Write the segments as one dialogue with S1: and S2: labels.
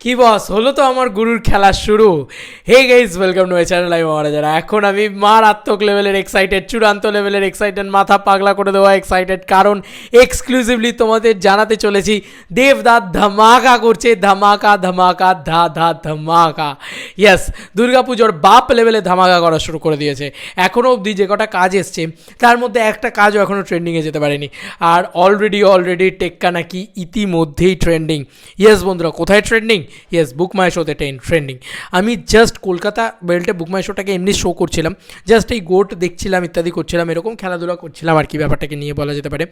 S1: কি বস, হলো তো আমার গুরুর খেলা শুরু। Hey guys, welcome to my channel. আমি মহারাজারা। এখন আমি মারাত্মক লেভেলের এক্সাইটেড, চূড়ান্ত লেভেলের এক্সাইটেড, মাথা পাগলা করে দেওয়া এক্সাইটেড, কারণ এক্সক্লুসিভলি তোমাদের জানাতে চলেছি দেবদাস ধামাকা করছে, ধামাকা ধামাকা ধামাকা। ইয়েস, দুর্গাপুজোর বাপ লেভেলে ধামাকা করা শুরু করে দিয়েছে। এখনও অবধি যে কটা কাজ এসছে তার মধ্যে একটা কাজও এখনও ট্রেন্ডিংয়ে যেতে পারেনি, আর অলরেডি টেক্কা নাকি ইতিমধ্যেই ট্রেন্ডিং। ইয়েস বন্ধুরা, কোথায় ট্রেন্ডিং? ইয়েস, বুক মাই শোতে ট্রেন্ডিং। আমি জাস্ট কলকাতা বেল্টে বুক মাই শোটাকে এমনি শো করছিলাম, জাস্ট এই গোট দেখছিলাম, ইত্যাদি করছিলাম, এরকম খেলাধুলা করছিলাম আর কি, ব্যাপারটাকে নিয়ে বলা যেতে পারে।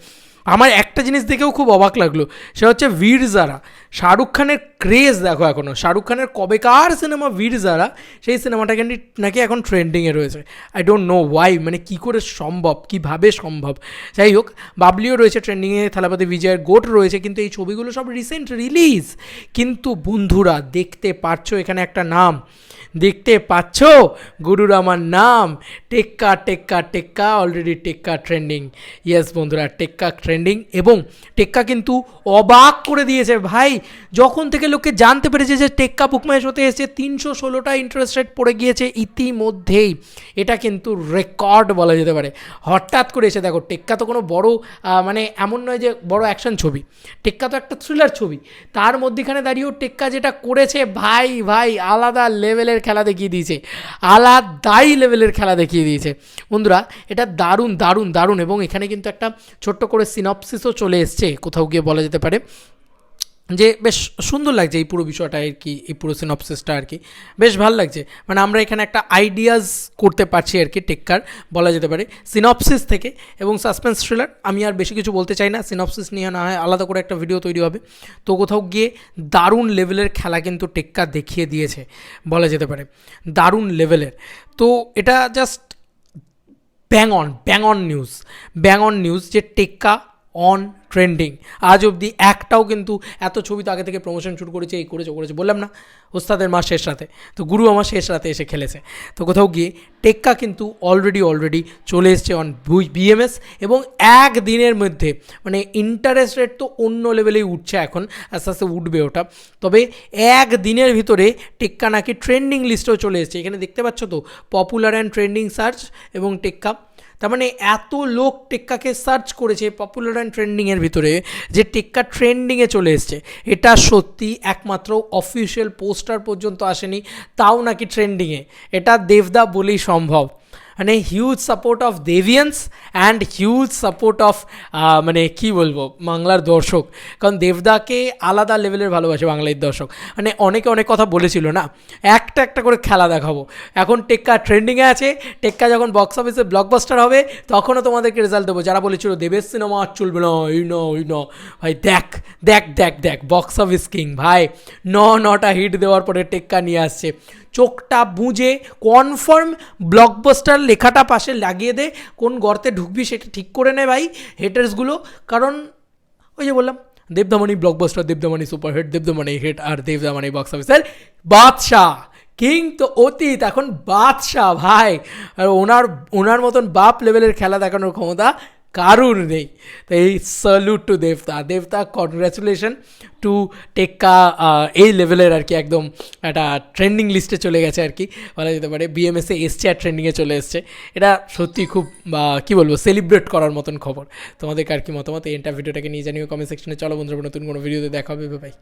S1: আমার একটা জিনিস দেখেও খুব অবাক লাগলো, সেটা হচ্ছে বীর জারা। শাহরুখ খানের ক্রেজ দেখো এখনও, শাহরুখ খানের কবেকার সিনেমা বীর জারা, সেই সিনেমাটাকে নাকি এখন ট্রেন্ডিংয়ে রয়েছে। আই ডোন্ট নো ওয়াই, মানে কী করে সম্ভব, কীভাবে সম্ভব। যাই হোক, বাবলিও রয়েছে ট্রেন্ডিংয়ে, থালাপতি বিজয়ের গোট রয়েছে, কিন্তু এই ছবিগুলো সব রিসেন্ট রিলিজ। কিন্তু বন্ধুরা দেখতে পাচ্ছ এখানে একটা নাম, দেখতে পাচ্ছ গুরুর আমার নাম, টেক্কা টেক্কা টেক্কা, অলরেডি টেক্কা ট্রেন্ডিং। ইয়েস বন্ধুরা, টেক্কা ট্রেন্ডিং, এবং টেক্কা কিন্তু অবাক করে দিয়েছে ভাই। যখন থেকে লোকে জানতে পেরেছে যে টেক্কা বুকমাই শোতে এসেছে, 316টা ইন্টারেস্ট রেট পড়ে গিয়েছে ইতিমধ্যেই। এটা কিন্তু রেকর্ড বলা যেতে পারে। হঠাৎ করে এসে দেখো, টেক্কা তো কোনো বড় মানে এমন নয় যে বড় অ্যাকশন ছবি, টেক্কা তো একটা থ্রিলার ছবি। তার মধ্যেখানে দাঁড়িয়েও টেক্কা যেটা করেছে ভাই আলাদা লেভেলের খেলা দেখিয়ে দিয়েছে, আলাদাই লেভেলের খেলা দেখিয়ে দিয়েছে বন্ধুরা। এটা দারুণ দারুণ দারুণ। এবং এখানে কিন্তু একটা ছোট্ট করে সিনপসিসও চলে এসছে, কোথাও গিয়ে বলা যেতে পারে যে বেশ সুন্দর লাগছে এই পুরো বিষয়টা আর কি, এই পুরো সিনপসিসটা আর কি বেশ ভালো লাগছে। মানে আমরা এখানে একটা আইডিয়াস করতে পারছি আর কি টেক্কার, বলা যেতে পারে সিনপসিস থেকে। এবং সাসপেন্স থ্রিলার, আমি আর বেশি কিছু বলতে চাই না, সিনপসিস নিয়ে না হয় আলাদা করে একটা ভিডিও তৈরি হবে। তো কোথাও গিয়ে দারুণ লেভেলের খেলা কিন্তু টেক্কা দেখিয়ে দিয়েছে, বলা যেতে পারে দারুণ লেভেলের। তো এটা জাস্ট ব্যাং অন নিউজ যে টেক্কা অন ট্রেন্ডিং। আজ অবধি একটাও কিন্তু, এত ছবি তো আগে থেকে প্রমোশন শুরু করেছে, এই করেছে বললাম না, ওস্তাদের মা শেষ রাতে, তো গুরু আমার শেষ রাতে এসে খেলেছে। তো কোথাও গিয়ে টেক্কা কিন্তু অলরেডি চলে এসছে অন বিএমএস, এবং একদিনের মধ্যে মানে ইন্টারেস্ট রেট তো অন্য লেভেলেই উঠছে এখন, আস্তে আস্তে উঠবে ওটা। তবে একদিনের ভিতরে টেক্কা নাকি ট্রেন্ডিং লিস্টেও চলে এসছে। এখানে দেখতে পাচ্ছ তো, পপুলার অ্যান্ড ট্রেন্ডিং সার্চ এবং টেক্কা। তার মানে এত লোক টেক্কাকে সার্চ করেছে পপুলার অ্যান্ড ট্রেন্ডিংয়ের ভিতরে, যে টেক্কা ট্রেন্ডিংয়ে চলে এসছে। এটা সত্যি, একমাত্র অফিসিয়াল পোস্টার পর্যন্ত আসেনি, তাও নাকি ট্রেন্ডিংয়ে। এটা দেবদা বলেই সম্ভব। মানে হিউজ সাপোর্ট অফ দেভিয়ান্স অ্যান্ড হিউজ সাপোর্ট অফ মানে কী বলবো, বাংলার দর্শক। কারণ দেবদাকে আলাদা লেভেলের ভালোবাসে বাংলার দর্শক। মানে অনেকে অনেক কথা বলেছিল না, একটা করে খেলা দেখাবো। এখন টেক্কা ট্রেন্ডিংয়ে আছে, টেক্কা যখন বক্স অফিসে ব্লকবাস্টার হবে তখনও তোমাদেরকে রেজাল্ট দেবো। যারা বলেছিল দেবের সিনেমা আর চলবে না, ওই ন ভাই, দেখ বক্স অফিস কিং ভাই, নটা হিট দেওয়ার পরে টেক্কা নিয়ে আসছে। চোখটা বুঝে কনফার্ম ব্লকবাস্টার লেখাটা পাশে লাগিয়ে দে, কোন গর্তে ঢুকবি সেটা ঠিক করে নে ভাই হেটার্সগুলো। কারণ ওই যে বললাম, দেবদামানি ব্লকবাস্টার, দেবদামানি সুপারহিট, দেবদামানি হিট, আর দেবদামানি বক্স অফিসের বাদশাহ, কিং তো অতীত, এখন বাদশাহ ভাই। আর ওনার মতন বাপ লেভেলের খেলা দেখানোর ক্ষমতা কারুর নেই। তো এই স্যালুট টু দেবতা, কনগ্র্যাচুলেশন টু টেক্কা। এই লেভেলের আর কি একদম একটা ট্রেন্ডিং লিস্টে চলে গেছে আর কি, বলা যেতে পারে। বিএমএসে এসছে আর ট্রেন্ডিংয়ে চলে এসছে। এটা সত্যি খুব কী বলবো, সেলিব্রেট করার মতন খবর। তোমাদের আর কি মতামত এই ভিডিওটাকে নিয়ে জানিও কমেন্ট সেকশনে। চলো বন্ধুরা, নতুন কোনো ভিডিওতে দেখা হবে, ভাই।